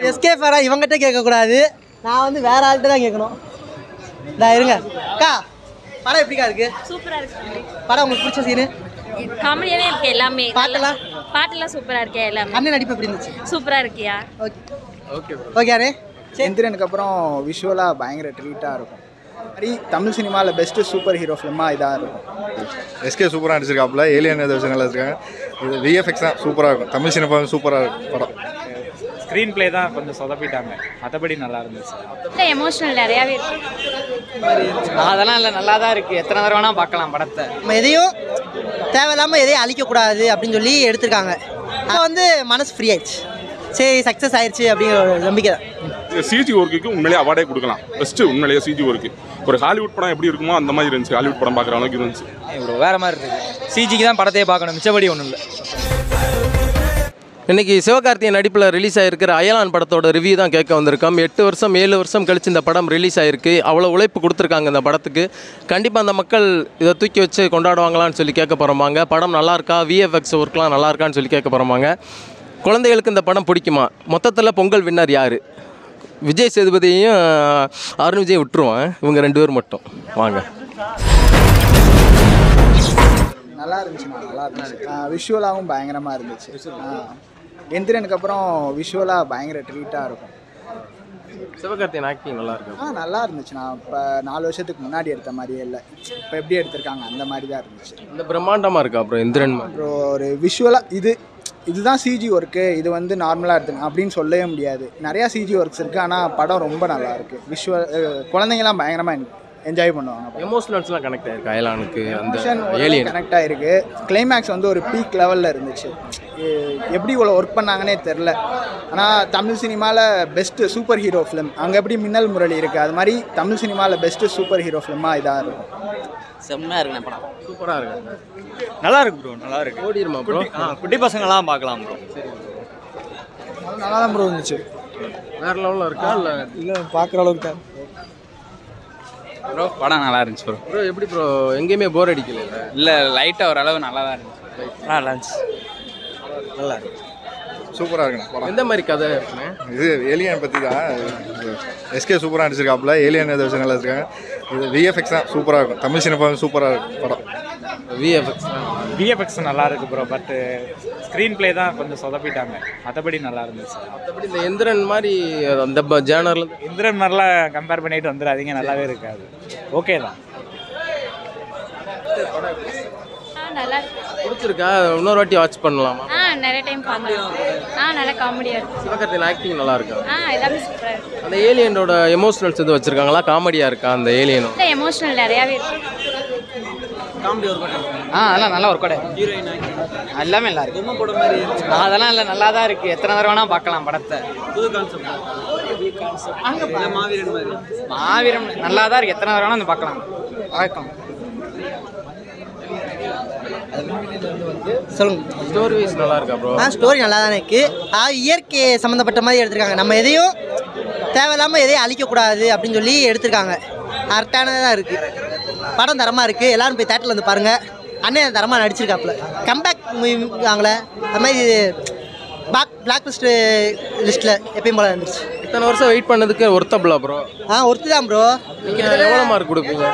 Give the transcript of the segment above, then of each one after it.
SK ஃபேரா இவங்ககிட்ட கேட்கக்கூடாது, நான் வந்து வேற ஆள்கிட்ட தான் கேட்கணும். இருங்க அக்கா, படம் எப்படிக்கா இருக்கு? சூப்பரா இருக்கு. படம் உங்களுக்கு பிடிச்ச சீனு? காமெடியாவே இருக்கு எல்லாமே. பாட்டெல்லாம் சூப்பரா இருக்கு எல்லாமே. அண்ணன் நடிப்பு எப்படி இருந்துச்சு? சூப்பரா இருக்கியா? ஓகே அண்ணே. எந்திரனுக்கு அப்புறம் விஷுவலாக பயங்கர ட்ரீட்டாக இருக்கும். மாதிரி தமிழ் சினிமாவில் பெஸ்ட்டு சூப்பர் ஹீரோ ஃபிலிமாக இதாக இருக்கும். எஸ்கே சூப்பராக நடிச்சிருக்காப்புல, ஏலியன் நல்லா இருக்காங்க. இது விஎஃப்எக்ஸ் தான் சூப்பராக இருக்கும். தமிழ் சினிமா சூப்பராக இருக்கும் படம். ஸ்க்ரீன் பிளே தான் கொஞ்சம் சொதப்பிட்டாங்க, மற்றபடி நல்லா இருந்துச்சு. எமோஷனல் நிறையாவே இருக்கு. அதெல்லாம் இல்லை, நல்லா தான் இருக்குது. எத்தனை தடவை வேணால் பார்க்கலாம் படத்தை. நம்ம எதையும் தேவையில்லாமல் எதையும் அழிக்கக்கூடாது அப்படின்னு சொல்லி எடுத்திருக்காங்க. அது வந்து மனசு ஃப்ரீ ஆயிடுச்சு, சரி சக்ஸஸ் ஆயிடுச்சு அப்படிங்கிற ஒரு நம்பிக்கை தான். சிஜி ஒர்க்குக்கு உண்மையிலேயே அவார்டே கொடுக்கலாம். பெஸ்ட்டு உண்மையிலேயே சிஜி ஒர்க்கு. ஒரு ஹாலிவுட் படம் எப்படி இருக்குமோ அந்த மாதிரி இருந்துச்சு. ஹாலிவுட் படம் பார்க்குற அளவுக்கு இருந்துச்சு. இவ்வளோ வேறு மாதிரி இருக்குது. சிஜிக்கு தான் படத்தையே பார்க்கணும், மிச்சபடி ஒன்றும் இல்லை. இன்றைக்கி சிவகார்த்திகேயன் நடிப்பில் ரிலீஸ் ஆகிருக்கிற அயலான் படத்தோட ரிவ்யூ தான் கேட்க வந்திருக்கோம். 8 வருஷம் 7 வருஷம் கழிச்சு இந்த படம் ரிலீஸ் ஆகிருக்கு. அவ்வளோ உழைப்பு கொடுத்துருக்காங்க இந்த படத்துக்கு. கண்டிப்பாக அந்த மக்கள் இதை தூக்கி வச்சு கொண்டாடுவாங்களான்னு சொல்லி கேட்க போகிறோமாங்க. படம் நல்லாயிருக்கா, விஎஃப்எக்ஸ் ஒர்க்லாம் நல்லா இருக்கான்னு சொல்லி கேட்க போகிறோமாங்க. குழந்தைகளுக்கு இந்த படம் பிடிக்குமா? மொத்தத்தில் பொங்கல் வின்னர் யார்? விஜய் சேதுபதியையும் அருண் விஜய் விட்டுருவான், இவங்க 2 பேர் மட்டும். வாங்க. நல்லா இருந்துச்சுண்ணா, நல்லா இருந்துச்சு. விஷுவலாகவும் பயங்கரமாக இருந்துச்சு. எந்திரனுக்கு அப்புறம் விஷுவலாக பயங்கர ட்ரீட்டாக இருக்கும். சிவகார்த்திகேயன் ஆக்டிங் நல்லா இருக்கு. நல்லா இருந்துச்சுண்ணா. இப்போ 4 வருஷத்துக்கு முன்னாடி எடுத்த மாதிரியே இல்லை, இப்போ எப்படி எடுத்திருக்காங்க அந்த மாதிரி தான் இருந்துச்சு. இந்த பிரம்மாண்டமாக இருக்கா அப்புறம் இந்திரன்? அப்புறம் ஒரு விஷுவலாக இதுதான் சிஜி ஒர்க்கு, இது வந்து நார்மலாக எடுத்துங்க அப்படின்னு சொல்லவே முடியாது. நிறையா சிஜி ஒர்க்ஸ் இருக்குது, ஆனால் படம் ரொம்ப நல்லா இருக்குது. விஷுவல் குழந்தைங்களாம் பயங்கரமாக என்ஜாய் பண்ணுவாங்க. எமோஷனல்ஸ்லாம் கனெக்ட் ஆயிருக்கு அயலானுக்கு. அந்த ஏலியன் கனெக்ட் ஆகிருக்கு. கிளைமேக்ஸ் வந்து ஒரு பீக் லெவலில் இருந்துச்சு. எப்படி இவ்வளோ ஒர்க் பண்ணாங்கன்னே தெரில. ஆனால் தமிழ் சினிமாவில் பெஸ்ட்டு சூப்பர் ஹீரோ ஃபிலிம், அங்கே எப்படி மின்னல் முரளி இருக்குது, அது மாதிரி தமிழ் சினிமாவில் பெஸ்ட்டு சூப்பர் ஹீரோ ஃபிலிமாக இதாக இருக்கும். செம்மையாக இருக்குண்ணே படம். சூப்பராக இருக்கு. நல்லா இருக்கு ப்ரோ, நல்லா இருக்கு. ஓடிடுமா ப்ரோ? குட்டி பசங்களாம் பார்க்கலாம் ப்ரோ. நல்லா தான் ப்ரோ இருந்துச்சு. வேறு லெவலில் இருக்கா இல்லை பார்க்குற அளவுக்கு தான் ப்ரோ. படம் நல்லா இருந்துச்சு ப்ரோ. ப்ரோ எப்படி ப்ரோ, எங்கேயுமே போர் அடிக்கல? இல்லை, லைட்டாக ஓரளவு நல்லா தான் இருந்துச்சு. நல்லா இருந்துச்சு. நல்லா இருக்கு. சூப்பராக இருக்குண்ணா படம். எந்த மாதிரி கதை இருக்குண்ணே? இது ஏலியன் பற்றி தான். எஸ்கே சூப்பராக நடிச்சிருக்காப்புல, ஏலியன் நல்லா இருக்காங்க. இது விஎஃப்எக்ஸ் தான் சூப்பராக இருக்கும். தமிழ் சினிமா சூப்பராக இருக்கும் படம். விஎஃப்எக்ஸ் நல்லா இருக்கு ப்ரோ, பட்டு ஸ்க்ரீன் பிளே தான் கொஞ்சம் சொதப்பிட்டாங்க, மற்றபடி நல்லா இருந்துச்சு. மற்றபடி இந்த எந்திரன் மாதிரி அந்த ஜேனரில் இந்திரன் மாதிரிலாம் கம்பேர் பண்ணிட்டு வந்துடாதீங்க, நல்லாவே இருக்காது. ஓகே தான். நல்லா இருக்கு. பிடிச்சிருக்கா? இன்னொரு வாட்டி வாட்ச் பண்ணலாமா? நிறைய டைம் பார்க்கலாம். நல்லா காமெடியா இருக்கு. சிவகார்த்திகேயன் ஆக்டிங் நல்லா இருக்கா? எல்லாமே சூப்பரா இருக்கு. அந்த ஏலியனோட எமோஷனல்ஸ் எதுவும் வச்சிருக்காங்களா? காமெடியா இருக்கா அந்த ஏலியனும்? எமோஷனல் நிறையாவே இருக்கு. காமெடி ஒர்க் அதெல்லாம் நல்லா ஒர்க் அவுட். ஹீரோயின் எல்லாமே நல்லா இருக்கு. அதெல்லாம் இல்லை, நல்லா தான் இருக்குது. எத்தனை தடவை வேணால் பார்க்கலாம் படத்தை. புது கான்செப்ட் மாவீரன் நல்லா தான் இருக்குது. எத்தனை தடவை வேணால் வந்து பார்க்கலாம். சொல்லுங்க. ஸ்டோரி வைஸ் நல்லா இருக்கா ப்ரோ? ஸ்டோரி நல்லா தானே இருக்குது. இயற்கை சம்மந்தப்பட்ட மாதிரி எடுத்திருக்காங்க. நம்ம எதையும் தேவையில்லாமல் எதையும் அழிக்கக்கூடாது அப்படின்னு சொல்லி எடுத்திருக்காங்க. கரெக்டானதாக இருக்குது. படம் தரமாக இருக்குது. எல்லோரும் போய் தேட்டரில் வந்து பாருங்கள். அண்ணன் தரமாக நடிச்சிருக்காப்புல. கம்பேக் மூவிங்கள அது மாதிரி பிளாக் லிஸ்ட்டில் எப்பயும் போல இருந்துச்சு. இத்தனை வருஷம் வெயிட் பண்ணதுக்கு ஒர்த்தபிளா ப்ரோ? ஒர்த்து தான் ப்ரோ. நீங்கள் எவ்வளோ மார்க் கொடுப்பீங்க?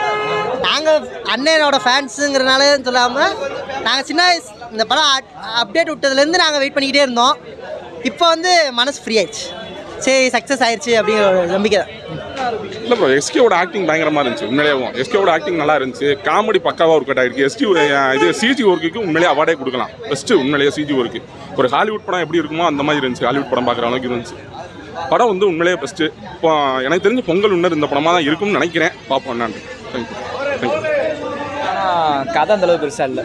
நாங்கள் அண்ணனோட ஃபேன்ஸுங்கிறனால சொல்லாமல் நாங்கள் சின்ன வயசு இந்த படம் அப்டேட் விட்டதுலேருந்து நாங்கள் வெயிட் பண்ணிக்கிட்டே இருந்தோம். இப்போ வந்து மனசு ஃப்ரீ ஆயிடுச்சு, சரி சக்ஸஸ் ஆயிடுச்சு அப்படிங்கிற ஒரு நம்பிக்கை தான். இல்லை ப்ரோ, எஸ்கேவோட ஆக்டிங் பயங்கரமாக இருந்துச்சு. உண்மையிலேயும் எஸ்கேவோட ஆக்டிங் நல்லா இருந்துச்சு. காமெடி பக்காவாக ஒர்க் அவுட் ஆகிருக்கு. இது சிஜி ஒர்க்குக்கு உண்மையிலேயே அவார்டே கொடுக்கலாம். பெஸ்ட்டு உண்மையிலேயே சிஜி ஒர்க்கு. ஒரு ஹாலிவுட் படம் எப்படி இருக்குமோ அந்த மாதிரி இருந்துச்சு. ஹாலிவுட் படம் பார்க்குற அளவுக்கு இருந்துச்சு. படம் வந்து உண்மையிலேயே பெஸ்ட்டு. இப்போ எனக்கு தெரிஞ்சு பொங்கல் வின்னர் இந்த படமாக தான் இருக்கும்னு நினைக்கிறேன். பார்ப்போம் என்னான்னு. தேங்க்யூ. கதை அந்தளவு பெருசாக இல்லை.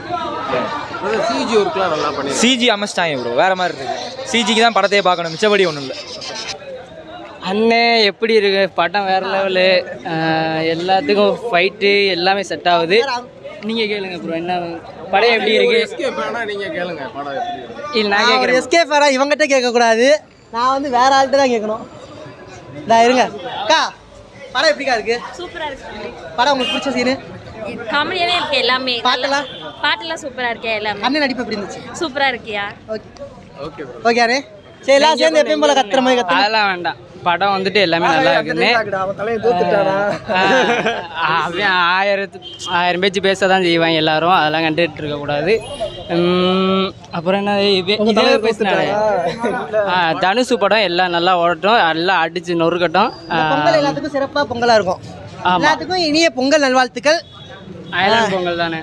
சிஜி ஒர்க்லாம் நல்லா பண்ணி சிஜி அமைச்சிட்டாங்க ப்ரோ, வேறு மாதிரி இருக்குது. சிஜிக்கு தான் படத்தையே பார்க்கணும், மிச்சபடி ஒன்றும் இல்லை. அண்ணே எப்படி இருக்கு படம்? வேறு லெவலு. எல்லாத்துக்கும் ஃபைட்டு எல்லாமே செட் ஆகுது. நீங்கள் கேளுங்க ப்ரோ, என்ன படம் எப்படி இருக்கு? நீங்கள் கேளுங்க படம் எப்படி இருக்கு? இல்லை நான் கேட்குறேன். எஸ்கே ஃபேரா இவங்ககிட்ட கேட்கக்கூடாது, நான் வந்து வேற ஆள்கிட்ட தான் கேட்கணும். இருங்க அக்கா, படம் எப்படிக்கா இருக்கு? சூப்பரா இருக்கு. படம் உங்களுக்கு பிடிச்ச சீனு? காமெடியாவே இருக்கு எல்லாமே. பாட்டெல்லாம் சூப்பரா இருக்கு எல்லாமே. அண்ணன் நடிப்பு எப்படி இருந்துச்சு? சூப்பரா இருக்கியா? ஓகே அண்ணே. சரி எல்லாம் சேர்ந்து எப்பயும் போல கத்துற மாதிரி கத்துறோம். அதெல்லாம் வேண்டாம். படம் வந்துட்டு எல்லாமே நல்லா இருக்குன்னு அப்படியே 1000 பேச்சு பேச தான் செய்வாங்க எல்லாரும். அதெல்லாம் கண்டுட்டு இருக்கக்கூடாது. அப்புறம் என்ன இதே பேசினாரு தனுசு படம் எல்லாம் நல்லா ஓடட்டும், எல்லாம் அடிச்சு நொறுக்கட்டும். பொங்கல் எல்லாத்துக்கும் சிறப்பா பொங்கலா இருக்கும். எல்லாத்துக்கும் இனிய பொங்கல் நல்வாழ்த்துக்கள். அயலான் பொங்கல் தானே.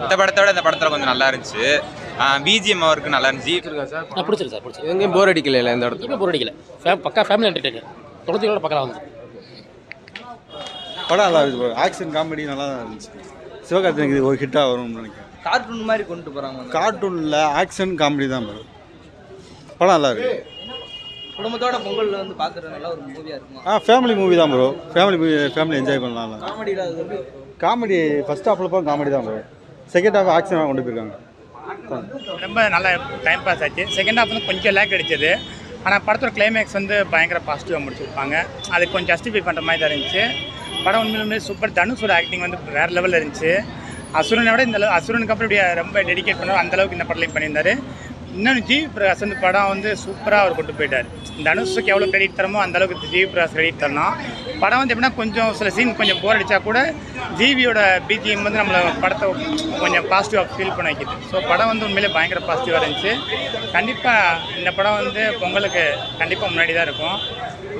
இந்த படத்தோட இந்த படத்தில் கொஞ்சம் நல்லா இருந்துச்சு. பிஜிஎம் அவருக்கு நல்லா இருந்துச்சு. பிடிச்சிருக்கு சார், பிடிச்சி எங்கேயும் போர் அடிக்கல இந்த இடத்துல. போர் அடிக்கல, பக்கா ஃபேமிலி என்டர்டெய்னர். தொடர்ச்சியோட பார்க்கலாம் வந்து படம் நல்லா இருந்துச்சு. ஆக்ஷன் காமெடி நல்லா தான் இருந்துச்சு. சிவகார்த்திகேயனுக்கு இது ஒரு ஹிட்டாக வரும்னு நினைக்கிறேன். கார்ட்டூன் மாதிரி கொண்டு போகிறாங்க. கார்ட்டூனில் ஆக்ஷன் காமெடி தான் வரும். படம் நல்லா இருக்கு. குடும்பத்தோட பொங்கலில் வந்து பார்க்குறது நல்ல ஒரு மூவியாக இருக்கும். ஃபேமிலி மூவி தான் ப்ரோ. ஃபேமிலி என்ஜாய் பண்ணலாம். காமெடி ஃபர்ஸ்ட் ஹாஃபில் போகும் காமெடி தான் ப்ரோ. செகண்ட் ஹாஃப் ஆக்ஷனாக கொண்டு போயிருக்காங்க. ரொம்ப நல்லா டைம் பாஸ் ஆச்சு. செகண்ட் ஹாஃப் வந்து கொஞ்சம் லேக் அடிச்சது. ஆனால் படத்தோட கிளைமேக்ஸ் வந்து பயங்கர பாசிட்டிவாக முடிச்சிருப்பாங்க. அது கொஞ்சம் ஜஸ்டிஃபை பண்ணுற மாதிரி தான் இருந்துச்சு. படம் உண்மையிலுமே சூப்பர். தனுஷோட ஆக்டிங் வந்து வேறு லெவலில் இருந்துச்சு. அசுரனை விட இந்த அளவு அசுரனுக்கு அப்புறம் இப்படி ரொம்ப டெடிகேட் பண்ணார். அந்தளவுக்கு இந்த படத்துலையும் பண்ணியிருந்தார். இன்னொன்று ஜிவி பிரகாஷ் வந்து படம் வந்து சூப்பராக அவர் கொண்டு போயிட்டார். தனுஷுக்கு எவ்வளோ கிரெடிட் தரமோ அந்தளவுக்கு ஜிவி பிரகாஷ் கிரெடிட் தரணும். படம் வந்து எப்படின்னா கொஞ்சம் சில சீன் கொஞ்சம் போர் அடித்தா கூட ஜிவியோட பிஜிஎம் வந்து நம்மளை படத்தை கொஞ்சம் பாசிட்டிவாக ஃபீல் பண்ண வைக்கிது. ஸோ படம் வந்து உண்மையிலே பயங்கர பாசிட்டிவாக இருந்துச்சு. கண்டிப்பாக இந்த படம் வந்து பொங்கலுக்கு கண்டிப்பாக முன்னாடி தான் இருக்கும்.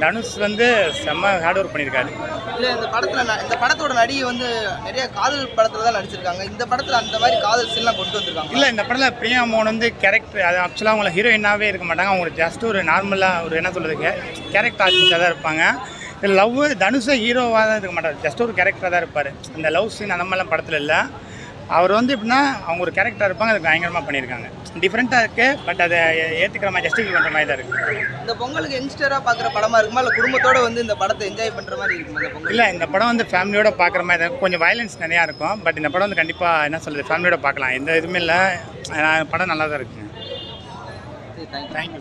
தனுஷ் வந்து செம்ம ஹார்ட் ஒர்க் பண்ணியிருக்காரு. இல்லை இந்த படத்தோட நடிகை வந்து நிறைய காதல் படத்தில் தான் நடிச்சிருக்காங்க. இந்த படத்தில் அந்த மாதிரி காதல் சீன்லாம் கொண்டு வந்திருக்காங்க. இல்லை இந்த படத்தில் பிரியா மோகன் வந்து கேரக்டர் அது ஆக்சுவலாக அவங்கள ஹீரோயினாகவே இருக்க மாட்டாங்க. அவங்களுக்கு ஜஸ்ட் ஒரு நார்மலாக ஒரு என்ன சொல்கிறதுக்கு கேரக்டர் ஆர்டிஸ்டாக தான் இருப்பாங்க. லவ் தனுஷை ஹீரோவாக தான் இருக்க மாட்டார். ஜஸ்ட் ஒரு கேரக்டராக தான் இருப்பார். அந்த லவ் சீன் அந்த மாதிரிலாம் படத்தில் இல்லை. அவர் வந்து எப்படின்னா அவங்க ஒரு கேரக்டராக இருப்பாங்க. அதுக்கு பயங்கரமாக பண்ணியிருக்காங்க. டிஃப்ரெண்ட்டாக இருக்குது. பட் அதை ஏற்றுக்கிற மாதிரி ஜஸ்டிஃபை பண்ணுற மாதிரி தான் இருக்குது. இந்த பொங்கலுக்கு யங்ஸ்டராக பார்க்குற படமாக இருக்குமா இல்லை குடும்பத்தோடு வந்து இந்த படத்தை என்ஜாய் பண்ணுற மாதிரி இருக்குமா இந்த பொங்கல்? இல்லை இந்த படம் வந்து ஃபேமிலியோட பார்க்குற மாதிரி தான். கொஞ்சம் வயலன்ஸ் நிறையா இருக்கும். பட் இந்த படம் வந்து கண்டிப்பாக என்ன சொல்கிறது ஃபேமிலியோட பார்க்கலாம். எந்த இதுவுமே இல்லை. படம் நல்லா தான் இருக்குங்க. தேங்க்யூ.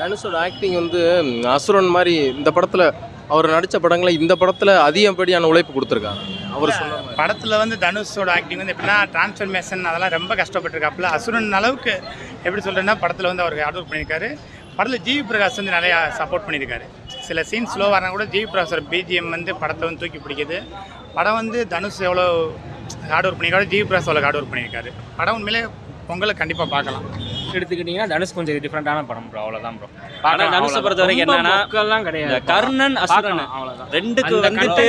தனுஷோட ஆக்டிங் வந்து அசுரன் மாதிரி இந்த படத்தில் அவர் நடித்த படங்களை இந்த படத்தில் அதிகப்படியான உழைப்பு கொடுத்துருக்காங்க. அவர் சொன்ன படத்தில் வந்து தனுஷோட ஆக்டிங் வந்து எப்படின்னா டிரான்ஸ்ஃபர்மேஷன் அதெல்லாம் ரொம்ப கஷ்டப்பட்டுருக்காப்புல. அசுரன் அளவுக்கு எப்படி சொல்கிறேன்னா படத்தில் வந்து அவருக்கு ஹார்ட் ஒர்க் பண்ணியிருக்காரு. படத்தில் ஜிவி பிரகாஷ் வந்து நிறையா சப்போர்ட் பண்ணியிருக்காரு. சில சீன் ஸ்லோவாக இருந்தால் கூட ஜிவி பிரகாஷோட பிஜிஎம் வந்து படத்தை வந்து தூக்கி பிடிக்குது. படம் வந்து தனுஷ் எவ்வளோ ஹார்ட் ஒர்க் பண்ணியிருக்காரு, ஜிவி பிரகாஷ் எவ்வளோ ஹார்ட் ஒர்க் பண்ணியிருக்காரு. படம் உண்மையிலே பொங்கலை கண்டிப்பாக பார்க்கலாம். எடுத்துக்கிட்டிங்கன்னா தனுஷ் கொஞ்சம் டிஃப்ரெண்டான படம் ப்ரோ. அவ்வளோதான் ப்ரோ. ஆனால் தனுஷை பொறுத்த வரைக்கும் என்னன்னா கிடையாது. கர்ணன் அசுரன் அவ்வளோதான். ரெண்டுக்கு வந்துட்டு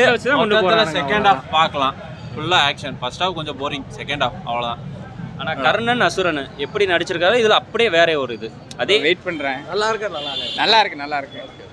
செகண்ட் ஹாஃப் பார்க்கலாம். ஃபுல்லாக ஆக்ஷன். ஃபர்ஸ்ட் ஹாஃப் கொஞ்சம் போரிங். செகண்ட் ஹாஃப் அவ்வளோதான். ஆனால் கர்ணன் அசுரன் எப்படி நடிச்சிருக்காரு இதில் அப்படியே வேற ஒரு இது. அதே வெயிட் பண்ணுறேன். நல்லா இருக்கு. நினைக்கிறேன்